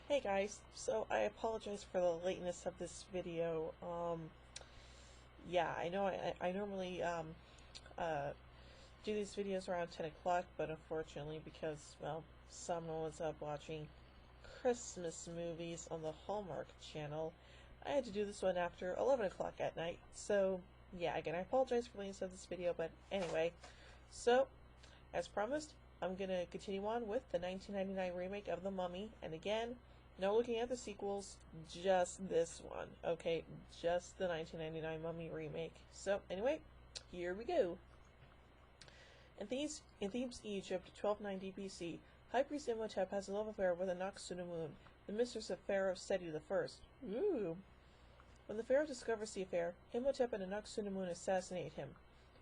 Hey guys, so I apologize for the lateness of this video. Yeah, I know I normally uh, do these videos around 10 o'clock, but unfortunately because, well, someone was up watching Christmas movies on the Hallmark channel, I had to do this one after 11 o'clock at night. So, yeah, again, I apologize for the lateness of this video, but anyway. So, as promised, I'm going to continue on with the 1999 remake of The Mummy, and again, no looking at the sequels, just this one, okay? Just the 1999 Mummy remake. So, anyway, here we go. In Thebes, Egypt, 1290 BC, High Priest Imhotep has a love affair with Anck-su-namun, the mistress of Pharaoh Seti I. Ooh. When the Pharaoh discovers the affair, Imhotep and Anck-su-namun assassinate him.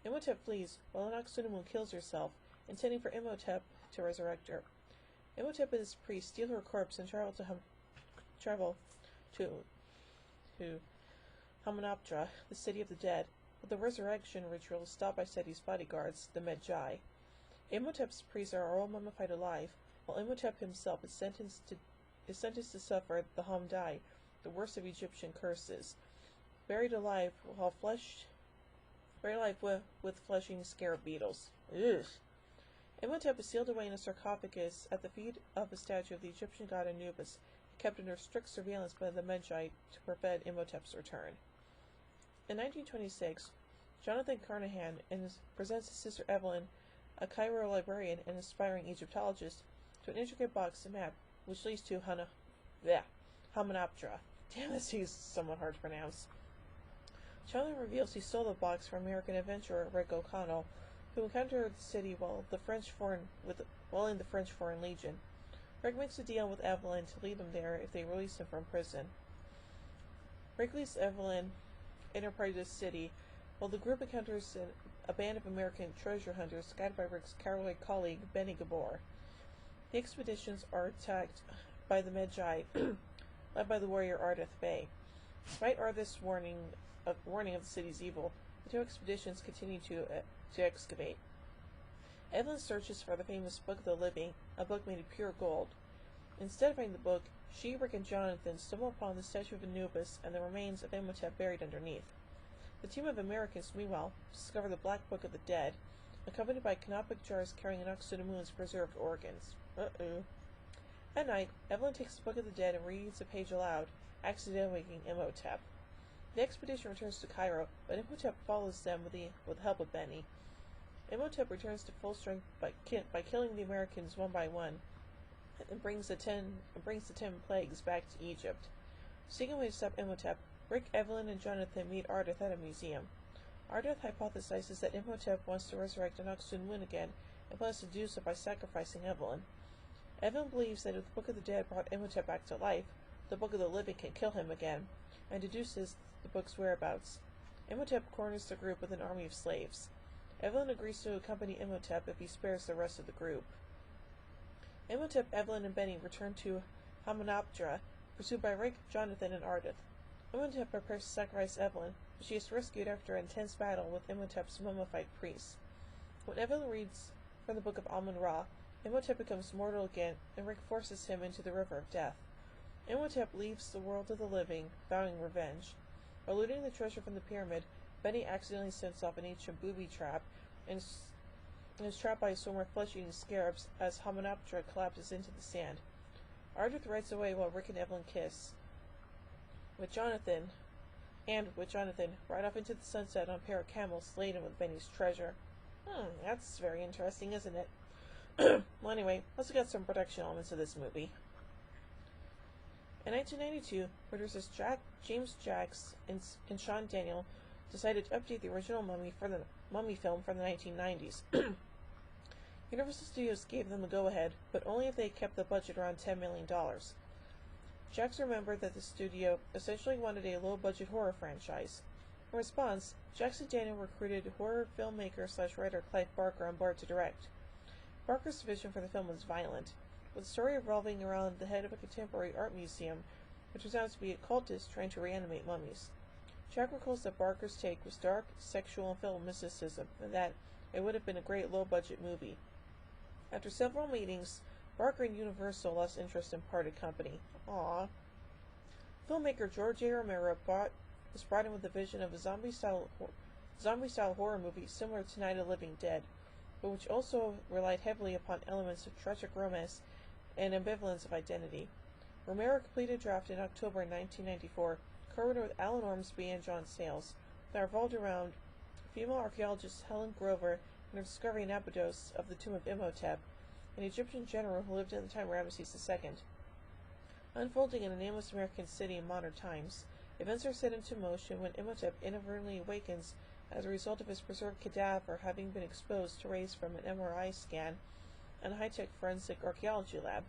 Imhotep flees, while Anck-su-namun kills herself, intending for Imhotep to resurrect her. Imhotep and his priests steal her corpse and travel to Hamunaptra, the city of the dead, but the resurrection ritual is stopped by Seti's bodyguards, the Medjai. Imhotep's priests are all mummified alive, while Imhotep himself is sentenced to suffer the Hamdai, the worst of Egyptian curses, buried alive with flesh-eating scarab beetles. Ugh. Imhotep is sealed away in a sarcophagus at the feet of a statue of the Egyptian god Anubis, kept under strict surveillance by the Medjai to prevent Imhotep's return. In 1926, Jonathan Carnahan presents his sister Evelyn, a Cairo librarian and aspiring Egyptologist, to an intricate box map which leads to Hamunaptra. Damn, this is somewhat hard to pronounce. Jonathan reveals he stole the box from American adventurer Rick O'Connell, who encountered the city while in the French Foreign Legion. Rick makes a deal with Evelyn to lead them there if they release him from prison. Rick leads Evelyn Enterprise City, while the group encounters a band of American treasure hunters guided by Rick's cowboy colleague Benny Gabor. The expeditions are attacked by the Medjai, led by the warrior Ardith Bey. Despite Ardith's warning of the city's evil, the two expeditions continue to excavate. Evelyn searches for the famous Book of the Living, a book made of pure gold. Instead of finding the book, she, Rick, and Jonathan stumble upon the statue of Anubis and the remains of Imhotep buried underneath. The team of Americans, meanwhile, discover the Black Book of the Dead, accompanied by canopic jars carrying Anck-su-namun's preserved organs. Uh-oh. At night, Evelyn takes the Book of the Dead and reads a page aloud, accidentally waking Imhotep. The expedition returns to Cairo, but Imhotep follows them with the help of Benny. Imhotep returns to full strength by killing the Americans one by one, and brings the 10 plagues back to Egypt. Seeking a way to stop Imhotep, Rick, Evelyn, and Jonathan meet Ardith at a museum. Ardith hypothesizes that Imhotep wants to resurrect Anck-su-namun again, and plans to do so by sacrificing Evelyn. Evelyn believes that if the Book of the Dead brought Imhotep back to life, the Book of the Living can kill him again, and deduces the book's whereabouts. Imhotep corners the group with an army of slaves. Evelyn agrees to accompany Imhotep if he spares the rest of the group. Imhotep, Evelyn, and Benny return to Hamunaptra, pursued by Rick, Jonathan, and Ardith. Imhotep prepares to sacrifice Evelyn, but she is rescued after an intense battle with Imhotep's mummified priests. When Evelyn reads from the Book of Amun-Ra, Imhotep becomes mortal again, and Rick forces him into the River of Death. Imhotep leaves the world of the living, vowing revenge. While looting the treasure from the pyramid, Benny accidentally sets off an ancient booby trap and is trapped by a swarm of flesh-eating scarabs as Hamunaptra collapses into the sand. Ardith rides away while Rick and Evelyn kiss. With Jonathan, ride off into the sunset on a pair of camels laden with Benny's treasure. That's very interesting, isn't it? Well, anyway, let's look at some production elements of this movie. In 1992, producers James Jacks and Sean Daniel decided to update the original Mummy film from the 1990s. Universal Studios gave them the go-ahead, but only if they kept the budget around $10 million. Jacks remembered that the studio essentially wanted a low-budget horror franchise. In response, Jacks and Daniel recruited horror filmmaker/writer Clive Barker on board to direct. Barker's vision for the film was violent, with the story revolving around the head of a contemporary art museum, which turns out to be a cultist trying to reanimate mummies. Jack recalls that Barker's take was dark, sexual, and filled with mysticism, and that it would have been a great low-budget movie. After several meetings Barker and Universal lost interest and parted company. Aww. Filmmaker George A. Romero was brought in with the vision of a zombie-style horror movie similar to Night of the Living Dead, but which also relied heavily upon elements of tragic romance and ambivalence of identity. Romero completed a draft in October 1994, co-written with Alan Ormsby and John Sayles, that revolved around female archaeologist Helen Grover and her discovery in Abydos of the tomb of Imhotep, an Egyptian general who lived in the time of Ramesses II. Unfolding in a nameless American city in modern times, events are set into motion when Imhotep inadvertently awakens as a result of his preserved cadaver having been exposed to rays from an MRI scan and a high-tech forensic archaeology lab.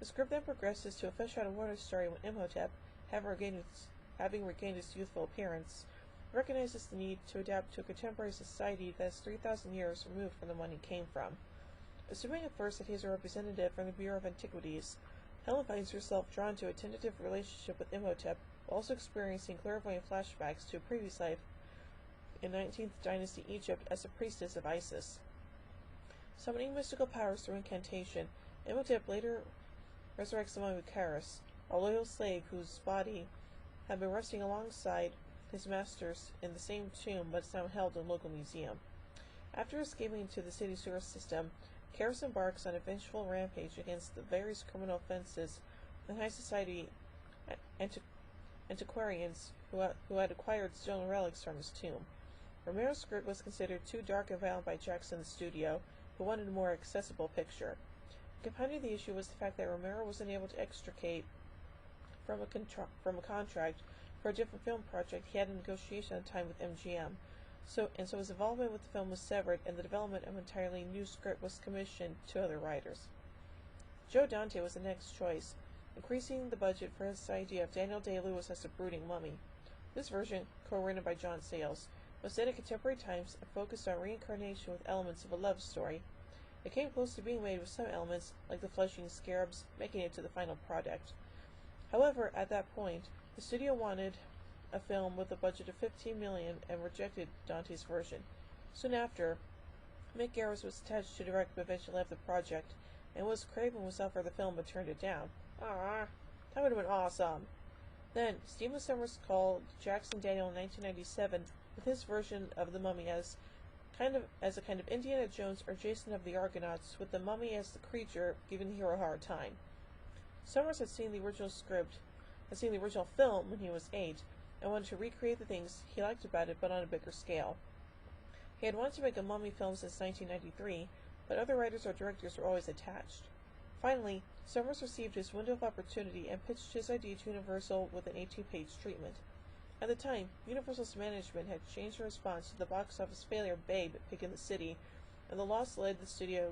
The script then progresses to a flesh-out-of-water story when Imhotep, having regained his youthful appearance, recognizes the need to adapt to a contemporary society that is 3,000 years removed from the one he came from. Assuming at first that he is a representative from the Bureau of Antiquities, Helen finds herself drawn to a tentative relationship with Imhotep, while also experiencing clairvoyant flashbacks to a previous life in 19th dynasty Egypt as a priestess of Isis. Summoning mystical powers through incantation, Imhotep later resurrects the mummy Charis, a loyal slave whose body had been resting alongside his master's in the same tomb but is now held in a local museum. After escaping into the city's sewer system, Charis embarks on a vengeful rampage against the various criminal offenses and high society antiquarians who had acquired stolen relics from his tomb. Romero's script was considered too dark and violent by Jackson in the studio, who wanted a more accessible picture. Compounding the issue was the fact that Romero was unable to extricate from a contract for a different film project he had in negotiation at the time with MGM. So his involvement with the film was severed, and the development of an entirely new script was commissioned to other writers. Joe Dante was the next choice, increasing the budget for his idea of Daniel Day-Lewis as a brooding mummy. This version, co-written by John Sayles, was set in contemporary times and focused on reincarnation with elements of a love story. It came close to being made with some elements, like the flesh-eating scarabs, making it to the final product. However, at that point, the studio wanted a film with a budget of $15 million and rejected Dante's version. Soon after, Mick Garris was attached to direct but eventually left the project, and Wes Craven was offered the film but turned it down. That would have been awesome. Then, Stephen Sommers called Jackson Daniel in 1997 with his version of the Mummy as a kind of Indiana Jones or Jason of the Argonauts, with the mummy as the creature giving the hero a hard time. Sommers had seen the original film when he was 8, and wanted to recreate the things he liked about it, but on a bigger scale. He had wanted to make a mummy film since 1993, but other writers or directors were always attached. Finally, Sommers received his window of opportunity and pitched his idea to Universal with an 18-page treatment. At the time, Universal's management had changed in response to the box office failure of Babe at Pig in the City, and the loss led the studio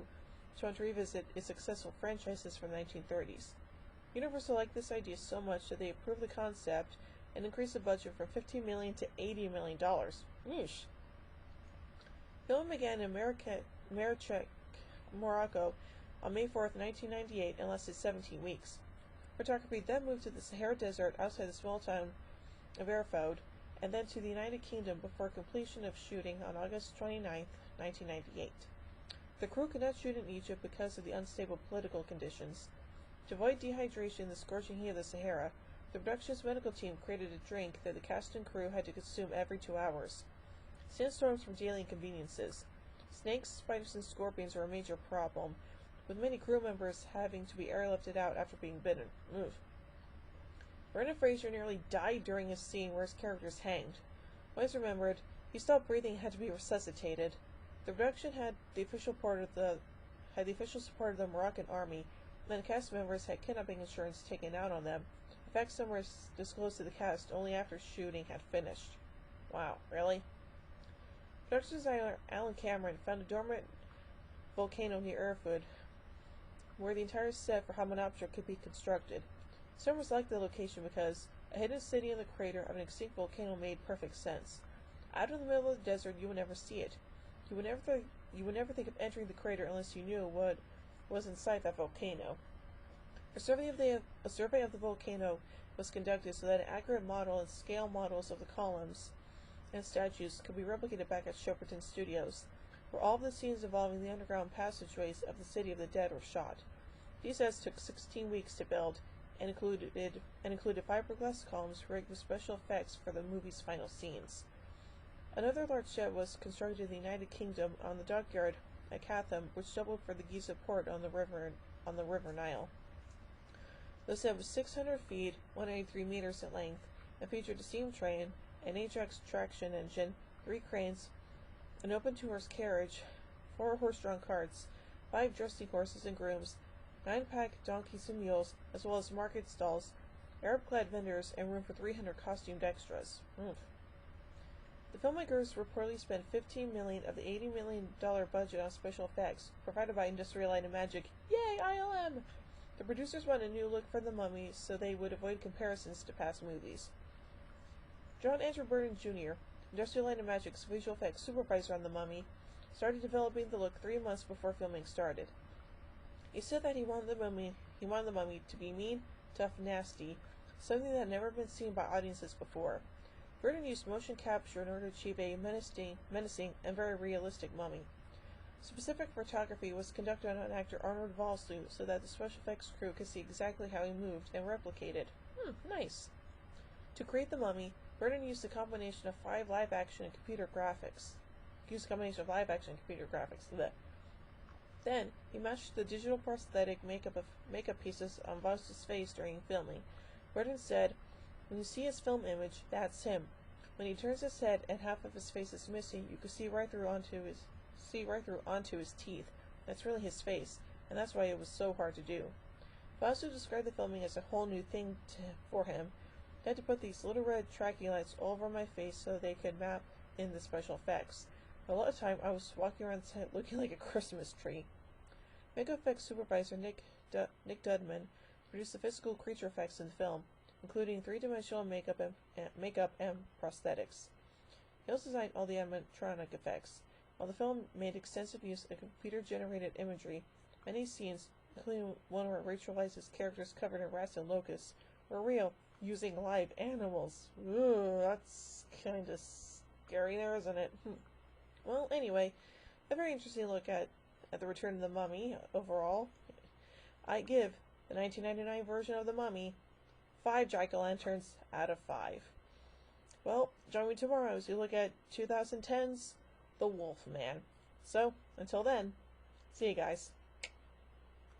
to want to revisit its successful franchises from the 1930s. Universal liked this idea so much that they approved the concept and increased the budget from $15 million to $80 million. Yeesh. Filming began in Marrakech, Morocco on May 4, 1998 and lasted 17 weeks. Photography then moved to the Sahara Desert outside the small town of Erfoud, and then to the United Kingdom before completion of shooting on August 29, 1998. The crew could not shoot in Egypt because of the unstable political conditions. To avoid dehydration in the scorching heat of the Sahara, the production's medical team created a drink that the cast and crew had to consume every 2 hours. Sandstorms were daily inconveniences. Snakes, spiders, and scorpions were a major problem, with many crew members having to be airlifted out after being bitten. Ugh. Brendan Fraser nearly died during a scene where his characters hanged. Wes remembered, he stopped breathing and had to be resuscitated. The production had the official support of the Moroccan army, and then cast members had kidnapping insurance taken out on them. In fact, some were disclosed to the cast only after shooting had finished. Wow, really? Production designer Alan Cameron found a dormant volcano near Erfoud, where the entire set for Hamunaptra could be constructed. Sommers liked the location because a hidden city in the crater of an extinct volcano made perfect sense. Out in the middle of the desert, you would never see it. You would never think of entering the crater unless you knew what was inside that volcano. A survey of the volcano was conducted so that an accurate model and scale models of the columns and statues could be replicated back at Shepperton Studios, where all of the scenes involving the underground passageways of the City of the Dead were shot. These sets took 16 weeks to build and included fiberglass columns rigged with special effects for the movie's final scenes. Another large set was constructed in the United Kingdom on the dockyard at Chatham, which doubled for the Giza port on the River Nile. The set was 600 feet, 183 meters in length, and featured a steam train, an Ajax traction engine, 3 cranes, an open two-horse carriage, 4 horse-drawn carts, 5 dressing horses and grooms, 9 pack donkeys and mules, as well as market stalls, Arab-clad vendors, and room for 300 costumed extras. The filmmakers reportedly spent $15 million of the $80 million budget on special effects, provided by Industrial Light and Magic. Yay, ILM! The producers wanted a new look for the Mummy, so they would avoid comparisons to past movies. John Andrew Burton Jr., Industrial Light and Magic's visual effects supervisor on the Mummy, started developing the look 3 months before filming started. He said that he wanted the mummy to be mean, tough, and nasty, something that had never been seen by audiences before. Burton used motion capture in order to achieve a menacing, and very realistic mummy. Specific photography was conducted on actor Arnold Vosloo so that the special effects crew could see exactly how he moved and replicated. Nice. To create the mummy, Burton used a combination of 5 live-action and computer graphics. Blech. Then, he matched the digital prosthetic makeup pieces on Vosloo's face during filming. Burton said, "When you see his film image, that's him. When he turns his head and half of his face is missing, you can see right through onto his teeth. That's really his face, and that's why it was so hard to do." Vosloo described the filming as a whole new thing for him. "I had to put these little red tracking lights all over my face so they could map in the special effects. A lot of time I was walking around the set looking like a Christmas tree." Makeup effects supervisor Nick Dudman produced the physical creature effects in the film, including 3-dimensional makeup and prosthetics. He also designed all the animatronic effects. While the film made extensive use of computer-generated imagery, many scenes, including one where Rachel Weisz's characters covered in rats and locusts, were real, using live animals. Ooh, that's kind of scary there, isn't it? Well, anyway, a very interesting look at the Return of the Mummy overall. I give the 1999 version of the Mummy 5 jack-o'-lanterns out of 5. Well, join me tomorrow as we look at 2010's The Wolf Man. So, until then, see you guys.